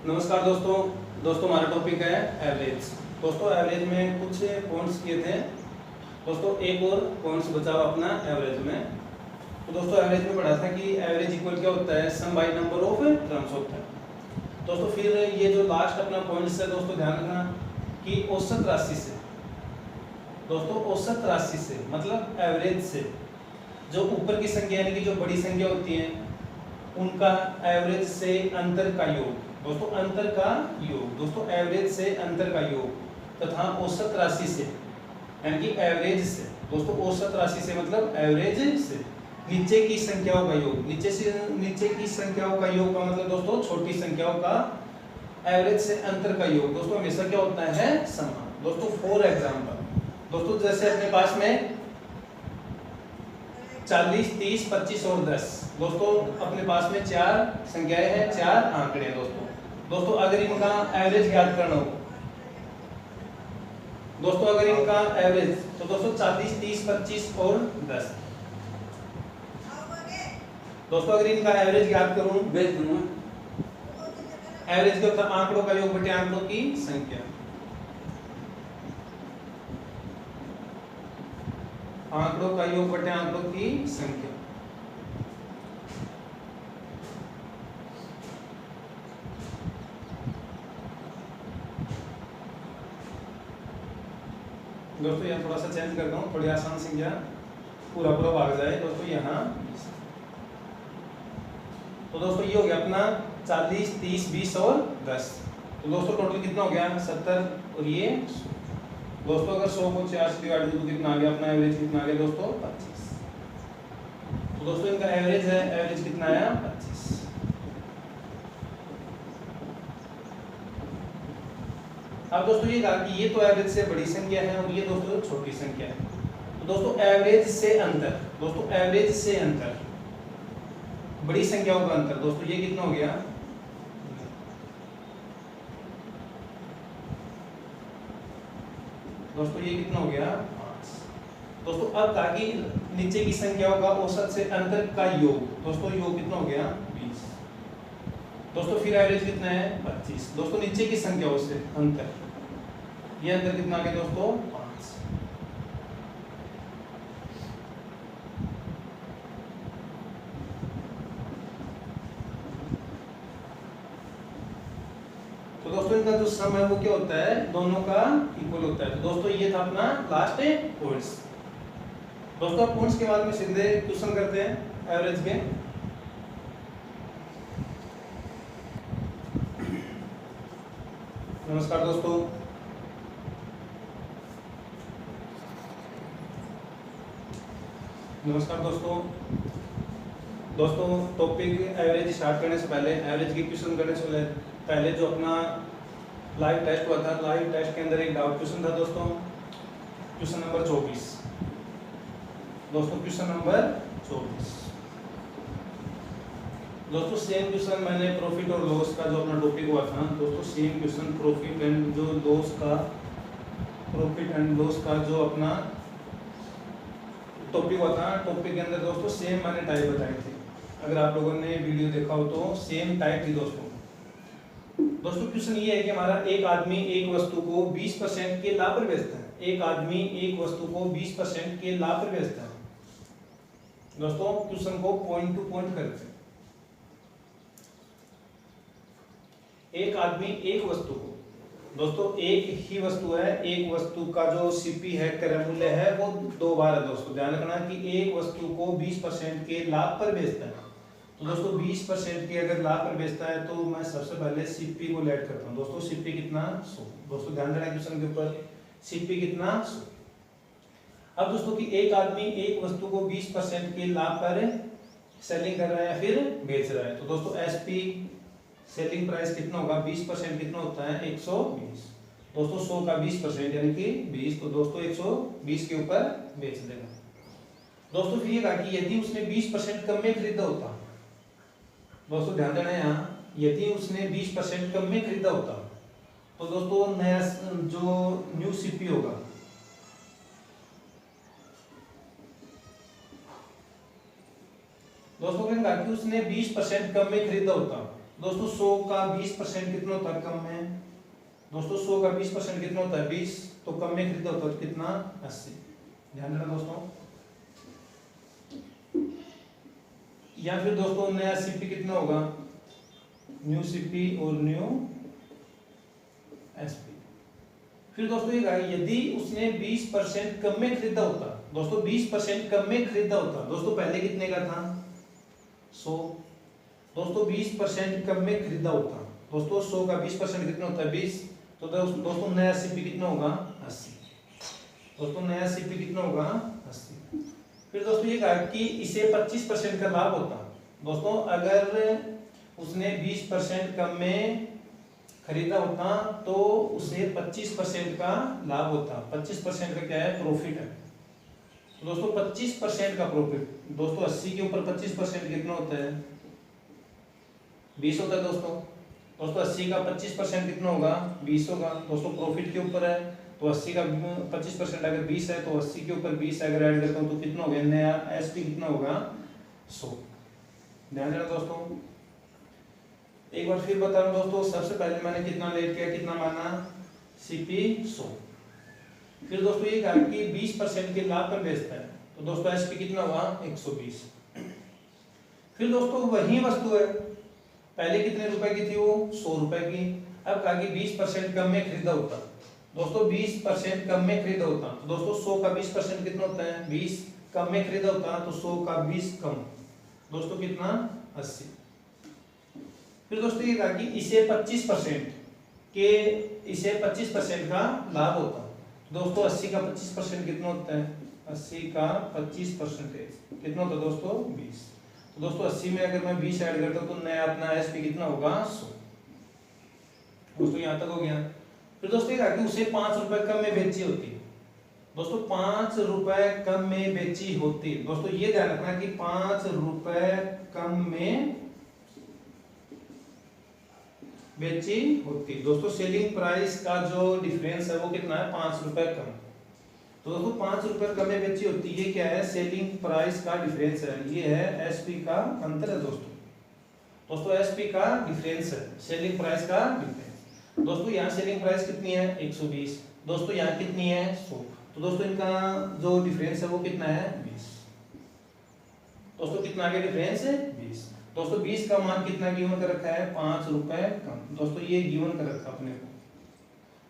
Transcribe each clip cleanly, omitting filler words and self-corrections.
नमस्कार दोस्तों हमारा टॉपिक है एवरेज। दोस्तों एवरेज में कुछ पॉइंट्स किए थे दोस्तों, एक और पॉइंट्स बचा हुआ अपना एवरेज में। तो दोस्तों एवरेज में पढ़ा था कि एवरेज इक्वल क्या होता है, सम बाय नंबर ऑफ टर्म्स होता है। दोस्तों फिर ये जो लास्ट अपना पॉइंट्स है दोस्तों, ध्यान रखना कि औसत राशि से, दोस्तों औसत राशि से मतलब एवरेज से जो ऊपर की संख्या यानी कि जो बड़ी संख्या होती है उनका एवरेज से अंतर का योग, दोस्तों अंतर का योग, दोस्तों एवरेज से अंतर का योग तथा औसत राशि से यानी कि एवरेज से, दोस्तों औसत राशि से मतलब एवरेज से नीचे की संख्याओं का योग, नीचे की संख्याओं का योग का मतलब दोस्तों छोटी संख्याओं का एवरेज से अंतर का योग दोस्तों हमेशा क्या होता है, समान। दोस्तों फॉर एग्जांपल, दोस्तों जैसे अपने पास में 40, 30, 25 और 10, दोस्तों अपने पास में चार संख्याएं हैं, चार आंकड़े हैं दोस्तों अगर इनका एवरेज ज्ञात करना हो, दोस्तों अगर इनका एवरेज, तो दोस्तों 40, 30, 25 और 10, दोस्तों अगर इनका एवरेज ज्ञात करूं, एवरेज क्या होता है, आंकड़ों का योग बटे आंकड़ों की संख्या, आंकड़ों का योग बटे आंकड़ों की संख्या। दोस्तों यहाँ थोड़ा सा चेंज करता हूँ, थोड़ी आसान संख्या पूरा भाग जाए दोस्तों यहाँ। तो दोस्तों ये हो गया अपना 40, 30, 20 और 10, तो दोस्तों टोटल कितना हो गया 70 और ये 100। दोस्तों अगर 100 को 4 से डिवाइड करो तो कितना आ गया, अपना एवरेज कितना आ गया दोस्तों 25। तो दोस्तों इनका एवरेज है, एवरेज कितना आया 25। अब दोस्तों ये कहा कि ये तो एवरेज से बड़ी संख्या है और ये दोस्तों छोटी संख्या है। तो दोस्तों एवरेज से अंतर, दोस्तों एवरेज से अंतर, बड़ी संख्याओं का अंतर, दोस्तों ये कितना हो गया, दोस्तों ये कितना हो गया 5। दोस्तों अब कहा कि नीचे की संख्याओं का औसत से अंतर का योग, दोस्तों योग कितना हो गया 20। दोस्तों फिर एवरेज कितना है 25। दोस्तों नीचे की संख्याओं से अंतर, ये अंतर कितना आ गया दोस्तों 5। तो दोस्तों इनका जो सम है वो क्या होता है, दोनों का इक्वल होता है। तो दोस्तों ये था अपना लास्ट पॉइंट्स। दोस्तों पॉइंट्स के बाद में सीधे क्वेश्चन करते हैं एवरेज के। नमस्कार दोस्तों, नमस्कार दोस्तों टॉपिक एवरेज स्टार्ट करने से पहले, एवरेज की क्वेश्चन करने से पहले जो अपना लाइव टेस्ट हुआ था, लाइव टेस्ट के अंदर एक डाउट क्वेश्चन था दोस्तों, क्वेश्चन नंबर 24। दोस्तों क्वेश्चन नंबर 24, दोस्तों सेम क्वेश्चन मैंने प्रॉफिट और लॉस का जो अपना टॉपिक हुआ था दोस्तों, सेम क्वेश्चन प्रॉफिट एंड जो लॉस का, प्रॉफिट एंड लॉस का जो अपना टॉपिक हुआ था, टॉपिक के अंदर दोस्तों सेम मैंने टाइप बताए थे। अगर आप लोगों ने वीडियो देखा हो तो सेम टाइप थी दोस्तों। क्वेश्चन ये है कि हमारा एक आदमी एक वस्तु को 20% के लाभ पर बेचता है, एक आदमी एक वस्तु को 20% के लाभ पर बेचता है। दोस्तों क्वेश्चन को पॉइंट टू पॉइंट करते हैं। एक आदमी एक वस्तु को, दोस्तों एक ही वस्तु है, एक वस्तु का जो सीपी है, क्रय मूल्य है वो 2 बार है। दोस्तों ध्यान रखना कि एक वस्तु को 20% के लाभ पर बेचता है। तो दोस्तों 20% के अगर लाभ पर बेचता है तो मैं सबसे पहले सीपी को लेट करता हूँ। दोस्तों सीपी कितना 100। दोस्तों ध्यान देना क्वेश्चन के ऊपर, सीपी कितना 100। अब दोस्तों कि एक आदमी एक वस्तु को 20% के लाभ पर सेलिंग कर रहा है या फिर बेच रहा है। तो दोस्तों एसपी सेलिंग प्राइस कितना होगा, 20% कितना होता है 120। दोस्तों 100 का 20% यानी कि 20, तो दोस्तों 120 के ऊपर बेच देगा। दोस्तों फिर ये कहा कि यदि उसने 20% कम में खरीदा होता, दोस्तों ध्यान देना यहाँ, यदि उसने 20% कम में खरीदा होता तो दोस्तों नया जो न्यू सीपी होगा, दोस्तों ने कहा कि उसने 20% कम में खरीदा होता दोस्तों 100 का 20% कितना होता है कम में? दोस्तों 100 का 20% कितना होता है? 20। तो कम में खरीदा होता है तो कितना? 80। ध्यान देना दोस्तों। या फिर दोस्तों नया सीपी कितना होगा? न्यू सीपी और न्यू एसपी। फिर दोस्तों ये कहा यदि उसने 20% कम में खरीदा होता, दोस्तों 20% कम में खरीदा होता, दोस्तों पहले कितने का था? 100। दोस्तों 20% कम में खरीदा होता, दोस्तों 100 का 20% कितना होता है? 20। तो दोस्तों नया सीपी कितना होगा? 80। दोस्तों नया सीपी कितना होगा? 80। फिर दोस्तों ये कहा कि इसे 25% का लाभ होता, दोस्तों अगर उसने 20% कम में खरीदा होता तो उसे 25% का लाभ होता। 25% का क्या है? प्रॉफिट है। तो दोस्तों 25% का प्रॉफिट, दोस्तों 80 के ऊपर 25% कितना होता है? 20 होता है दोस्तों। दोस्तों 80 का 25% कितना होगा? 20 होगा। दोस्तों प्रॉफिट के ऊपर है तो 80 का 25% अगर 20 है तो 80 के ऊपर 20 अगर ऐड करता हूँ तो कितना हो गया? नया एसपी कितना होगा? 100। ध्यान देना दोस्तों। एक बार फिर बता रहा हूँ दोस्तों, सबसे पहले मैंने कितना लेट किया, कितना माना? सीपी 100। फिर दोस्तों ये कहा कि 20% के लाभ पर बेचता है तो दोस्तों एसपी कितना हुआ? 120। फिर दोस्तों वही वस्तु है, पहले कितने रुपए की थी वो? 100 रुपए की। अब कहा कि 20% कम में खरीदा होता, दोस्तों 20% कम में खरीदा होता तो दोस्तों 100 का 20% कितना होता है? 20। कम में खरीदा होता तो 100 का 20 कम, दोस्तों कितना? 80। फिर दोस्तों ये कहा कि इसे 25% का लाभ होता, दोस्तों 80 का 25% कितना होता है? 80 का 25% कितना होता है दोस्तों? 20। तो दोस्तों 80 में अगर मैं 20 ऐड करता हूँ तो नया अपना एसपी कितना होगा? 100। दोस्तों यहाँ तक हो गया। फिर दोस्तों ये कहा कि उसे 5 रुपए कम में बेची होती, दोस्तों 5 रुपए कम में बेची होती, दोस्तों ये ध्यान रखना कि 5 रुपए कम में बेची होती। दोस्तों सेलिंग प्राइस का जो डिफरेंस है वो कितना है? 5 रुपए कम। तो दोस्तों 5 रुपए कम में बेची होती, ये क्या है? सेलिंग प्राइस का डिफरेंस है, ये है एसपी का अंतर है दोस्तों। दोस्तों एसपी का डिफरेंस है, सेलिंग प्राइस का डिफरेंस। दोस्तों यहाँ सेलिंग प्राइस कितनी है? 120। दोस्तों यहाँ कितनी है? 100। तो दोस्तों इनका जो डिफरेंस है वो कितना है? 20। दोस्तों कितना आ गया डिफरेंस? 20। दोस्तों 20 का मान कितना गिवन कर रखा है? 5 रुपए कम। दोस्तों ये गिवन कर रखा अपने को।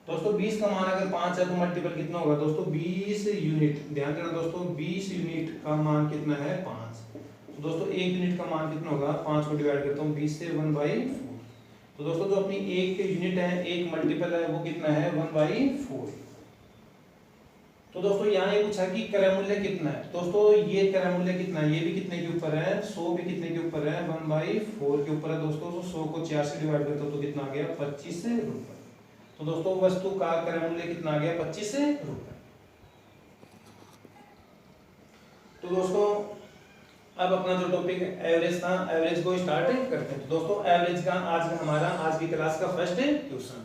दोस्तों 20 का मान अगर 5 है तो मल्टीपल कितना होगा? दोस्तों 20 यूनिट। ध्यान देना दोस्तों, 20 यूनिट का मान कितना है? 5। तो दोस्तों 1 यूनिट का मान कितना होगा? 5 को डिवाइड करता हूँ 20 से 1/4। तो दोस्तों जो अपनी एक यूनिट है, एक मल्टीपल है, वो कितना है? 1/4। तो दोस्तों यहाँ ये पूछा कि क्रय मूल्य कितना है। दोस्तों ये क्रय मूल्य कितना है? ये भी कितने के ऊपर है? 100 भी कितने के ऊपर है? 1/4 के ऊपर है दोस्तों। तो 100 को 4 से डिवाइड करते हो तो कितना आ गया? 25 रुपए। तो दोस्तों वस्तु का क्रय मूल्य कितना आ गया? 25 रुपए। तो दोस्तों अब अपना जो टॉपिक एवरेज था, एवरेज को स्टार्ट करते हैं। तो दोस्तों एवरेज का आज की क्लास का फर्स्ट क्वेश्चन।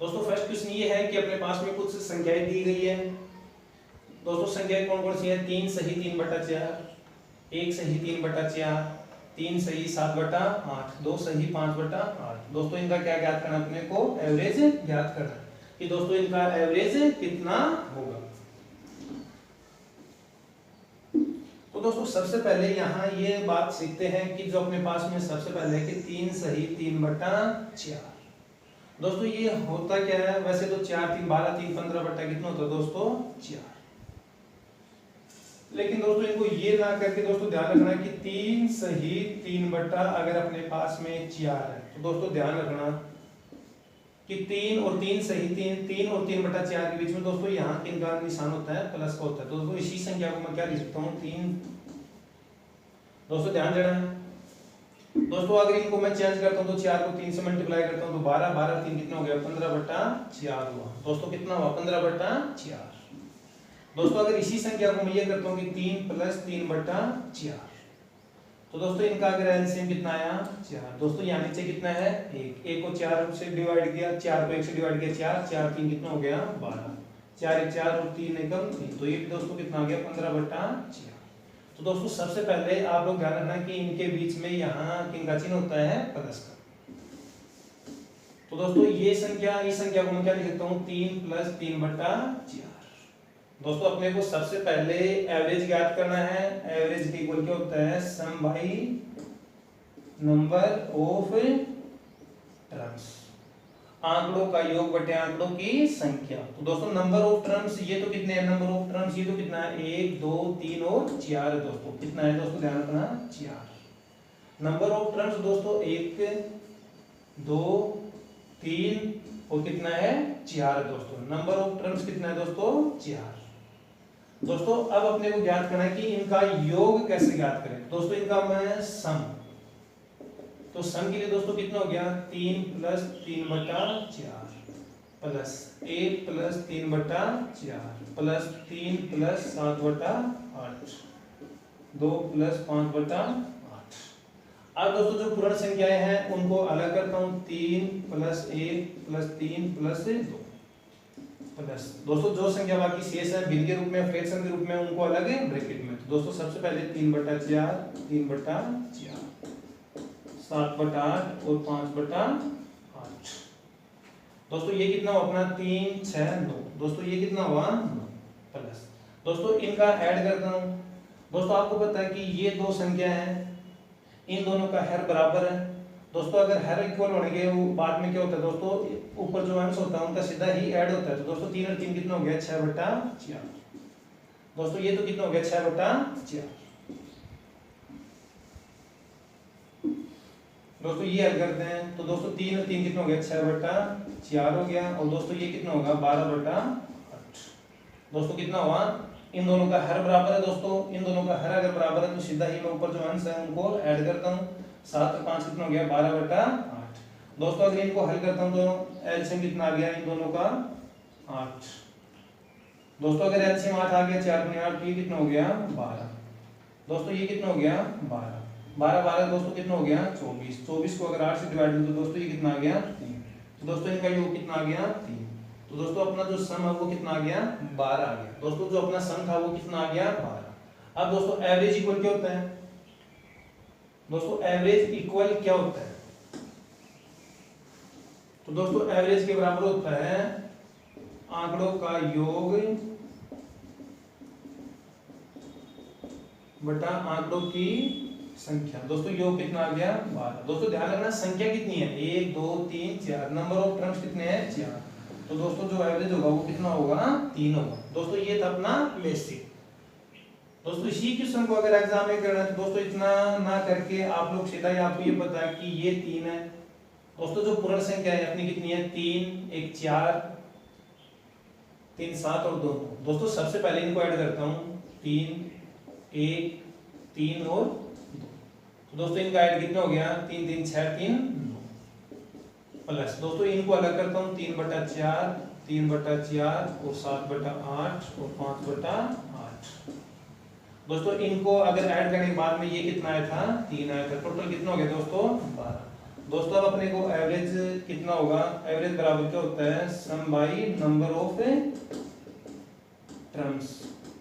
दोस्तों फर्स्ट क्वेश्चन ये है कि अपने पास में कुछ संख्याएं दी गई है। दोस्तों संख्याएं कौन कौन सी है? 3 सही 3/4, 1 सही 3/4, 3 सही 7/8, 2 सही 5/8। दोस्तों इनका क्या ज्ञात करना अपने को? एवरेज ज्ञात करना है कि दोस्तों इनका एवरेज कितना होगा। तो दोस्तों सबसे पहले यहाँ ये बात सीखते हैं कि जो अपने पास में सबसे पहले है कि 3 सही 3/4। दोस्तों ये होता क्या है? वैसे तो 4 3 12 3 15 बट्टा कितना होता है दोस्तों? 4। लेकिन दोस्तों इनको ये ना करके दोस्तों ध्यान रखना कि 3 सही 3/, अगर अपने पास में 4 है तो दोस्तों ध्यान रखना कि 3 और 3 सही 3 और 3/4 के बीच में दोस्तों यहाँ किन का निशान होता है? प्लस का होता है। तो दोस्तों इसी संख्या को मैं क्या लिख सकता हूँ? 3। दोस्तों ध्यान देना है दोस्तों, अगर इनको मैं चेंज करता हूँ तो 4 को 3 से मल्टीप्लाई करता हूँ तो 12 12 3 कितना हो गया? 15/4 हुआ। दोस्तों कितना हुआ? 15/4। दोस्तों अगर इसी संख्या को मैं ये करता हूँ कि 3 + 3/4, तो दोस्तों इनका अगर एलसीएम कितना आया? 4। दोस्तों यहाँ नीचे कितना है? 1 को 4 से डिवाइड किया, 4 को 1 से डिवाइड किया 4, 4 3 कितना हो गया? 12। 4 1 4 और 3 1 3, तो ये दोस्तों कितना आ गया? 15/4। तो दोस्तों सबसे पहले आप लोग ध्यान रखना कि इनके बीच में यहाँ किन का चिन्ह होता है? प्लस का। तो दोस्तों ये संख्या, इस संख्या को मैं क्या लिख सकता हूँ, 3 + 3/4। दोस्तों अपने को सबसे पहले एवरेज ज्ञात करना है। एवरेज के इक्वल क्या होता है, सम बाई नंबर ऑफ टर्म्स, आंकड़ों का योग बटे आंकड़ों की संख्या। तो दोस्तों नंबर ऑफ टर्म्स ये तो कितने हैं, नंबर ऑफ टर्म्स ये तो कितना है, 1 2 3 और 4 दोस्तों। कितना है दोस्तों, ध्यान रखना 4। नंबर ऑफ टर्म्स दोस्तों 1 2 3 और कितना है 4 दोस्तों। नंबर ऑफ टर्म्स कितना है दोस्तों, 4। दोस्तों अब अपने को ज्ञात करना है कि इनका योग कैसे ज्ञात करें। दोस्तों इनका मैं सम, तो सम के लिए दोस्तों कितना हो गया, 3 + 3/4 प्लस 1 + 3/4 प्लस 3 + 7/8 2 + 5/8। अब दोस्तों जो पूर्ण संख्याएं हैं उनको अलग करता हूं, 3 + 1 + 3 + 2 प्लस दोस्तों जो संख्या बाकी शेष है भिन्न के रूप में, फ्रैक्शन के रूप में, उनको अलग है ब्रैकेट में। तो दोस्तों सबसे पहले 3/4 3/4 7/8 और 5/8। दोस्तों ये कितना हुआ अपना, 3 6 9। दोस्तों ये कितना हुआ, 9 प्लस दोस्तों इनका ऐड करता हूं। दोस्तों आपको पता है कि ये दो संख्या है, इन दोनों का हर बराबर है। दोस्तों अगर हर इक्वल होने के बाद में क्या होता है दोस्तों, ऊपर जो अंश होता है उनका सीधा ही ऐड होता है। तो दोस्तों 3 और 3 कितना हो गया, 6/4। दोस्तों ये तो कितना हो गया, 6/4। दोस्तों ये हल करते हैं, तो दोस्तों 3 और 3 कितना हो गया, 6/4 हो गया। और दोस्तों ये कितना होगा, 12/8। दोस्तों कितना हुआ, इन दोनों का हर बराबर है। दोस्तों इन दोनों का हर अगर बराबर है तो सीधा ही मैं ऊपर जो अंश है उनको ऐड करता हूँ। 7 और 5 कितना हो गया, 12/8। दोस्तों अगर इनको हल करता हूँ तो एलसीएम कितना आ गया इन दोनों का, 8। दोस्तों अगर एलसीएम 8 आ गया, 4 × 8 ये कितना हो गया, 12। दोस्तों ये कितना हो गया, 12 12 दोस्तों कितना हो गया, 24। 24 को अगर 8 से डिवाइड करें तो दोस्तों ये कितना आ गया, 3। तो दोस्तों इनका योग कितना आ गया, 3। तो दोस्तों अपना जो सम है वो कितना आ गया, 12 आ गया। दोस्तों जो अपना सम था वो कितना आ गया, 12। अब दोस्तों एवरेज इक्वल क्या होता है, दोस्तों एवरेज इक्वल क्या होता है, तो दोस्तों एवरेज के बराबर होता है आंकड़ों का योग बटा आंकड़ों की संख्या। दोस्तों योग कितना आ गया, 12। दोस्तों ध्यान रखना संख्या कितनी है, 1 2 3 4, नंबर ऑफ टर्म्स कितने हैं, 4। तो दोस्तों जो एवरेज होगा वो कितना होगा, 3 होगा। दोस्तों ये था अपना बेसिक। दोस्तों इसी क्वेश्चन को अगर एग्जाम में करना है तो दोस्तों इतना ना करके आप लोग सीधा ही आपको ये पता है कि ये 3 है। दोस्तों जो पूर्ण संख्या है अपनी कितनी है, 3 1 4 3 7 और 2। दोस्तों सबसे पहले इनको ऐड करता हूँ, 3 1 3 और 2। तो दोस्तों इनका ऐड कितना हो गया, 3 3 6 3 9 प्लस दोस्तों इनको अलग करता हूँ, 3/4 3/4 और 7/8 और 5/8। दोस्तों इनको अगर ऐड करने के बाद में ये कितना आया था, 3 आया था। टोटल कितना हो गया दोस्तों, 12। दोस्तों अब अपने को एवरेज कितना होगा, एवरेज बराबर क्या होता है, सम बाई नंबर ऑफ टर्म्स।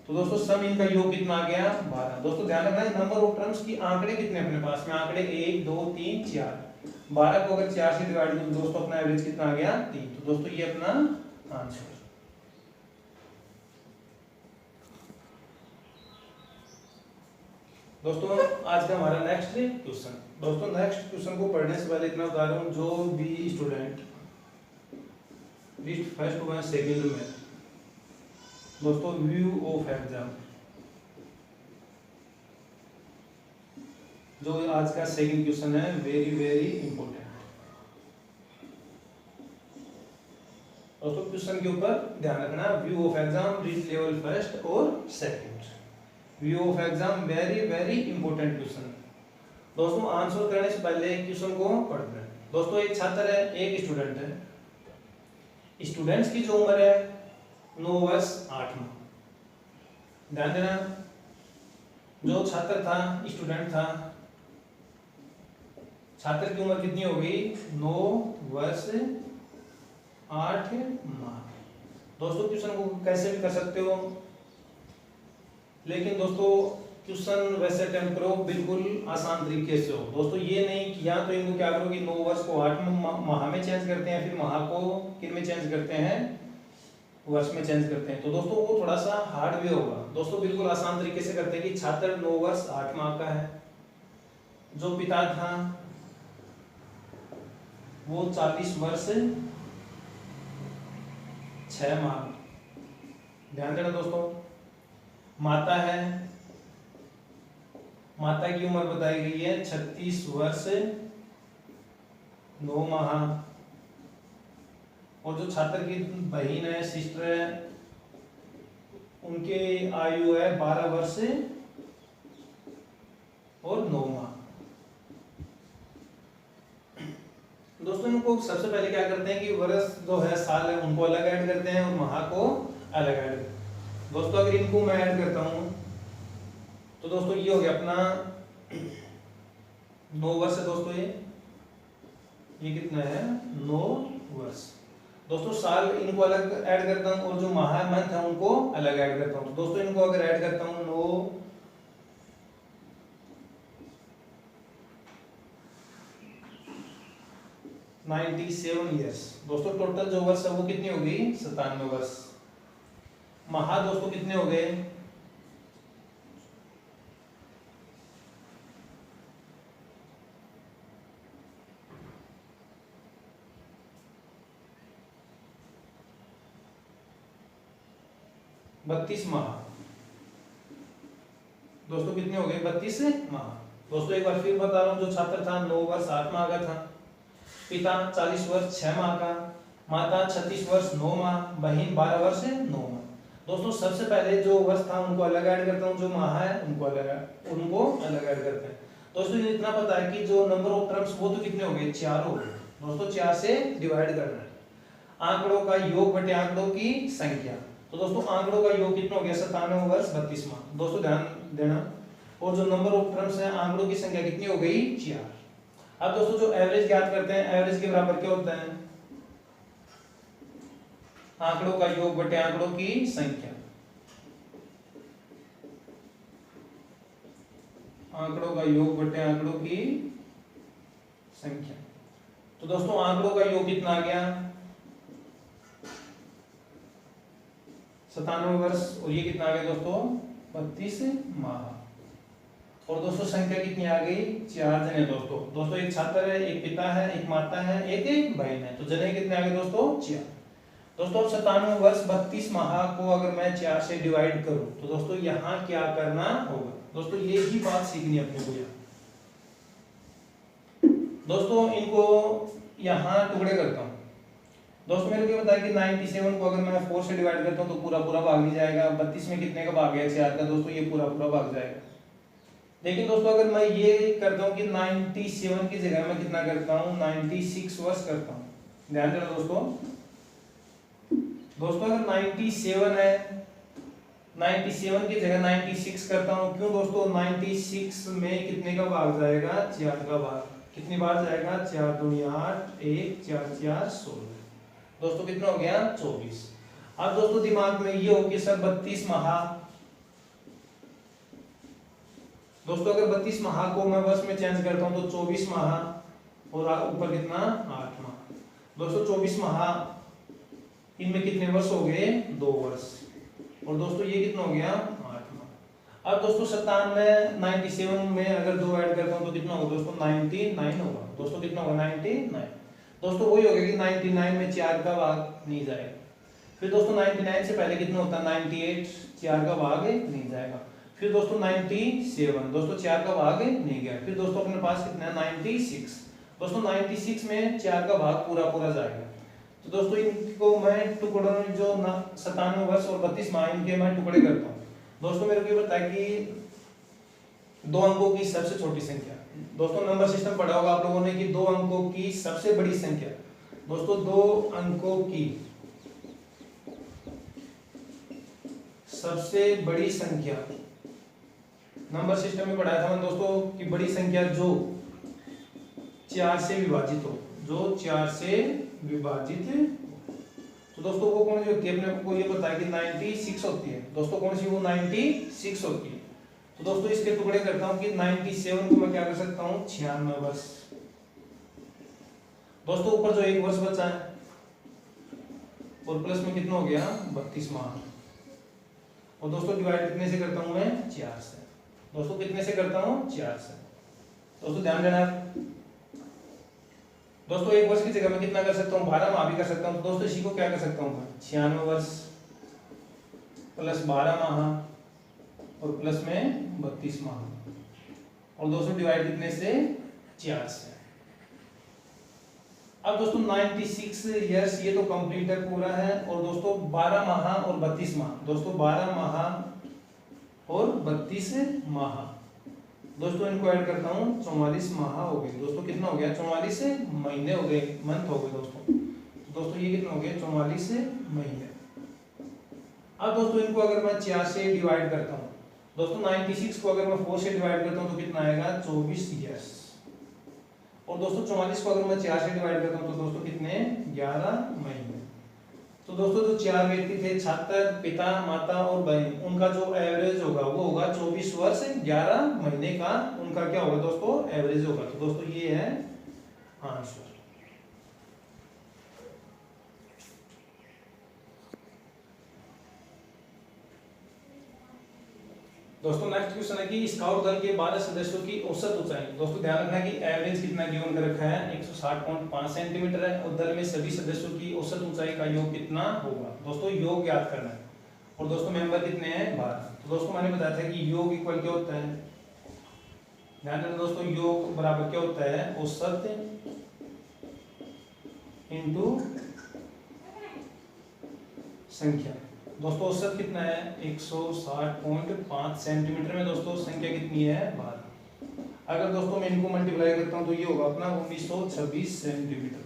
तो दोस्तों सम इनका योग कितना आ गया, 12। दोस्तों ध्यान रखना है नंबर ऑफ टर्म्स की आंकड़े कितने अपने पास में, आंकड़े 1 2 3 4। 12 को अगर 4 से डिवाइड करें तो दोस्तों अपना एवरेज कितना आ गया, 3। तो दोस्तों ये अपना आंसर। दोस्तों आज का हमारा नेक्स्ट क्वेश्चन। दोस्तों नेक्स्ट क्वेश्चन को पढ़ने से पहले इतना बता रहा हूँ, जो भी स्टूडेंट लिस्ट फर्स्ट व सेकंड में दोस्तों व्यू ऑफ एग्जाम, जो आज का सेकंड क्वेश्चन है, वेरी वेरी इंपॉर्टेंट। दोस्तों क्वेश्चन के ऊपर ध्यान रखना, view of exam read level first और second. View of exam very very important question. दोस्तों आंसर करने से पहले क्वेश्चन को पढ़ते हैं। दोस्तों एक छात्र है, एक स्टूडेंट है। स्टूडेंट्स की जो उम्र है 9 वर्ष 8 माह। ध्यान देना, जो छात्र था, स्टूडेंट था, छात्र की उम्र कितनी हो गई, 9 वर्ष 8 माह। दोस्तों क्वेश्चन को कैसे भी कर सकते हो, लेकिन दोस्तों क्वेश्चन वैसे अटेम्प्ट करो बिल्कुल आसान तरीके से हो दोस्तों। ये नहीं कि यहाँ तो इनको क्या करो कि 9 वर्ष को 8 माह में चेंज करते हैं, फिर माह को किन में चेंज करते हैं, वर्ष में चेंज करते हैं। तो दोस्तों वो थोड़ा सा हार्ड भी होगा दोस्तों। बिल्कुल आसान तरीके से करते हैं कि छात्र 9 वर्ष 8 माह का है, जो पिता था वो 40 वर्ष 6 माह। ध्यान देना दोस्तों। माता है, माता की उम्र बताई गई है 36 वर्ष 9 माह। और जो छात्र की बहन है, सिस्टर है, उनके आयु है 12 वर्ष और 9 माह। दोस्तों इनको सबसे पहले क्या करते हैं कि वर्ष जो है, साल है, उनको अलग ऐड करते हैं और माह को अलग ऐड करते हैं। दोस्तों अगर इनको मैं ऐड करता हूं तो दोस्तों ये हो गया अपना 9 वर्ष है दोस्तों। ये कितना है 9 वर्ष। दोस्तों साल इनको अलग ऐड करता हूं और जो माह मंथ है उनको अलग ऐड करता हूं। तो दोस्तों इनको अगर ऐड करता हूं 9 97 ईयर्स। दोस्तों टोटल जो वर्ष है वो कितनी हो गई 97 वर्ष। माह दोस्तों कितने हो गए 32 माह। दोस्तों कितने हो गए 32 माह। दोस्तों एक बार फिर बता रहा हूं, जो छात्र था 9 वर्ष 8 माह का था, पिता 40 वर्ष 6 माह का, माता 36 वर्ष 9 माह, बहन 12 वर्ष 9 माह। दोस्तों सबसे पहले जो वर्ष था उनको अलग ऐड करता हूं, जो माह है उनको अलग ऐड करते हैं। दोस्तों इतना पता है कि जो नंबर ऑफ टर्म्स वो तो कितने हो गए 4 हो गए। दोस्तों 4 से डिवाइड करना है। आंकड़ों का योग बटे आंकड़ों की संख्या। तो दोस्तों आंकड़ों का योग कितना हो गया 97 वर्ष 32 माह। दोस्तों ध्यान देना। और जो नंबर ऑफ टर्म्स है, आंकड़ों की संख्या कितनी हो गई 4। अब दोस्तों जो एवरेज ज्ञात करते हैं, एवरेज के बराबर क्या होता है आंकड़ों का योग बटे आंकड़ों की संख्या। आंकड़ों का योग बटे आंकड़ों की संख्या। तो दोस्तों आंकड़ों का योग कितना आ गया 97 वर्ष और ये कितना आ गया दोस्तों 32 माह। और दोस्तों संख्या कितनी आ गई 4 जने। दोस्तों एक छात्र है, एक पिता है, एक माता है, एक बहन है। तो जने कितने आ गए दोस्तों 4। दोस्तों 97 वर्ष 32 माह को अगर मैं 4 से डिवाइड करूं तो दोस्तों यहाँ क्या करना होगा। दोस्तों ये ही बात सीखनी है अपने को यहाँ। दोस्तों इनको यहाँ टुकड़े करता हूँ। दोस्तों मेरे को बताया कि 97 को अगर मैं 4 से डिवाइड करता हूँ तो पूरा भाग नहीं जाएगा। 32 में कितने का भाग गया 4 का। दोस्तों ये पूरा भाग जाएगा। लेकिन दोस्तों अगर मैं ये करता हूँ कि 97 की जगह मैं कितना करता हूँ 96 वर्ष करता हूँ। ध्यान देना दोस्तों। अगर 97 है, 97 की जगह 96 करता हूँ। क्यों दोस्तों 96 में कितने का भाग जाएगा 4 का भाग। कितनी बार जाएगा 4 दूनी 8, 1 4 4 16। दोस्तों कितना हो गया 24। अब दोस्तों दिमाग में ये हो कि सर 32 माह। दोस्तों अगर 32 माह को मैं वर्ष में चेंज करता हूं तो 24 माह और ऊपर कितना 8 माह। दोस्तों 24 माह इनमें कितने वर्ष हो गए 2 वर्ष। और दोस्तों ये कितना हो गया 8 माह। अब दोस्तों 97 में अगर 2 ऐड करता हूं तो कितना होगा दोस्तों 99 होगा। दोस्तों कितना होगा 99। दोस्तों वही हो गया कि 99 में 4 का भाग नहीं जाएगा। फिर दोस्तों 99 से पहले कितना होता है 98, 4 का भाग नहीं जाएगा। फिर दोस्तों 97, दोस्तों 4 का भाग नहीं गया। फिर दोस्तों अपने पास कितना है 96। दोस्तों 96 में 4 का भाग पूरा जाएगा। तो दोस्तों इनको मैं टुकड़ों में जो 97 वर्ष और 32 माह इनके मैं टुकड़े करता हूँ। दोस्तों मेरे को बताया कि 2 अंकों की सबसे छोटी संख्या। दोस्तों नंबर सिस्टम पढ़ा होगा आप लोगों ने कि 2 अंकों की सबसे बड़ी संख्या। दोस्तों 2 अंकों की सबसे बड़ी संख्या नंबर सिस्टम में पढ़ाया था मैंने दोस्तों कि बड़ी संख्या जो 4 से विभाजित हो, जो 4 से विभाजित। तो दोस्तों वो कौन सी होती है, अपने को ये बताया कि 96 होती है। दोस्तों कौन सी वो 96 होती है। तो दोस्तों इसके टुकड़े करता हूँ कि 97 को मैं क्या कर सकता हूँ 96 वर्ष। दोस्तों ऊपर जो एक वर्ष बचा है और प्लस में कितना हो गया 32 माह। और दोस्तों डिवाइड कितने से करता हूँ मैं 4 से। दोस्तों कितने से करता हूँ 4 से। दोस्तों ध्यान देना। दोस्तों एक वर्ष की जगह में कितना कर सकता हूँ 12 माह भी कर सकता हूँ। तो दोस्तों इसी को क्या कर सकता हूँ 96 वर्ष प्लस 12 माह और प्लस में 32 माह। और दोस्तों डिवाइड कितने से 4 से। अब दोस्तों 96 ईयर्स ये तो कंप्लीट है पूरा है। और दोस्तों 12 माह और 32 माह। दोस्तों 12 माह और 32 माह। दोस्तों इनको ऐड करता हूँ 44 माह हो गए। दोस्तों कितना हो गया 44 महीने हो गए, मंथ हो गए दोस्तों ये कितना हो गया 44 महीने। अब दोस्तों इनको अगर मैं 4 से डिवाइड करता हूँ, दोस्तों 96 को अगर मैं 4 से डिवाइड करता हूँ तो कितना आएगा 24 ईयर्स। और दोस्तों 44 को अगर मैं 4 से डिवाइड करता हूँ तो दोस्तों कितने 11 महीने। तो दोस्तों जो 4 व्यक्ति थे छात्र, पिता, माता और बहन, उनका जो एवरेज होगा वो होगा 24 वर्ष 11 महीने का उनका क्या होगा दोस्तों एवरेज होगा। तो दोस्तों ये है आंसर। दोस्तों नेक्स्ट क्वेश्चन है कि स्काउट दल के 12 सदस्यों की औसत ऊंचाई। दोस्तों ध्यान रखना कि एवरेज कितना गिवन कर रखा है 160.5 सेंटीमीटर है और दल में सभी सदस्यों की औसत ऊंचाई का योग कितना होगा। दोस्तों योग याद करना है। और दोस्तों मेंबर कितने हैं 12। तो दोस्तों मैंने बताया था कि योग इक्वल क्या होता है, ध्यान रखना दोस्तों योग बराबर क्या होता है औसत इंटू संख्या। दोस्तों औसत कितना है 160.5 सेंटीमीटर में दोस्तों संख्या कितनी है 12। अगर दोस्तों मैं इनको मल्टीप्लाई करता हूं तो ये होगा अपना 1926 सेंटीमीटर।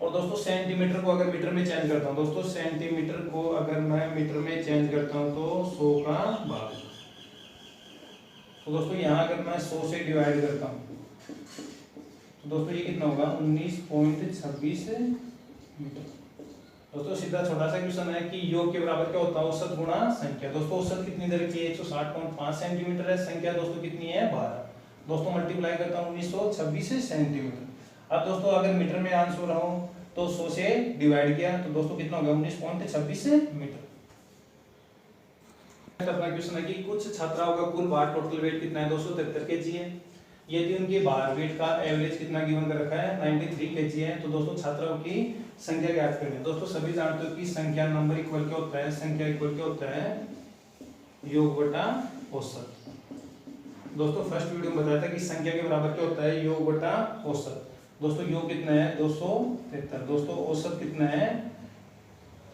और दोस्तों सेंटीमीटर को अगर मीटर में चेंज करता हूं, दोस्तों सेंटीमीटर को अगर मैं मीटर में चेंज करता हूं तो 100 का 12। तो दोस्तों यहाँ अगर मैं 100 से डिवाइड करता हूँ तो दोस्तों ये कितना होगा 19.26 मीटर। दोस्तों सीधा छोटा सा क्वेश्चन है कि योग के बराबर क्या होता है औसत गुणा संख्या। दोस्तों औसत कितनी दे रखी है 160.5 सेंटीमीटर है, संख्या दोस्तों कितनी है 12। दोस्तों मल्टीप्लाई करता हूँ 1926 सेंटीमीटर। अब दोस्तों अगर मीटर में आंसर रहा हूँ तो 100 से डिवाइड किया तो दोस्तों कितना होगा 19.26 मीटर। अपना क्वेश्चन है कि कुछ छात्राओं का कुल भार टोटल वेट कितना है 273 केजी है। यदि उनके भार वेट का एवरेज कितना गिवन कर रखा है 93 केजी है। तो दोस्तों छात्राओं की संख्या ज्ञात करनी है। दोस्तों सभी जानते हो कि संख्या नंबर इक्वल क्या होता है, संख्या इक्वल क्या होता है योग बटा औसत। दोस्तों फर्स्ट वीडियो में बताया था कि संख्या के बराबर क्या होता है योग बटा औसत। दोस्तों योग कितना है 273। दोस्तों औसत कितना है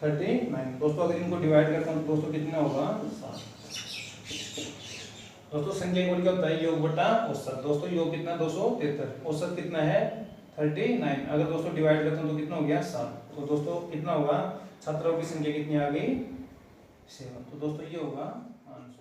39। दोस्तों अगर इनको डिवाइड करता हूं तो दोस्तों कितना होगा 7। दोस्तों संख्या इक्वल क्या होता है योग बटा औसत। दोस्तों योग कितना 273, औसत कितना है 39। अगर दोस्तों डिवाइड करते हैं तो कितना हो गया 7। तो दोस्तों कितना होगा छात्रों की संख्या कितनी आ गई 7। तो दोस्तों ये होगा आंसर।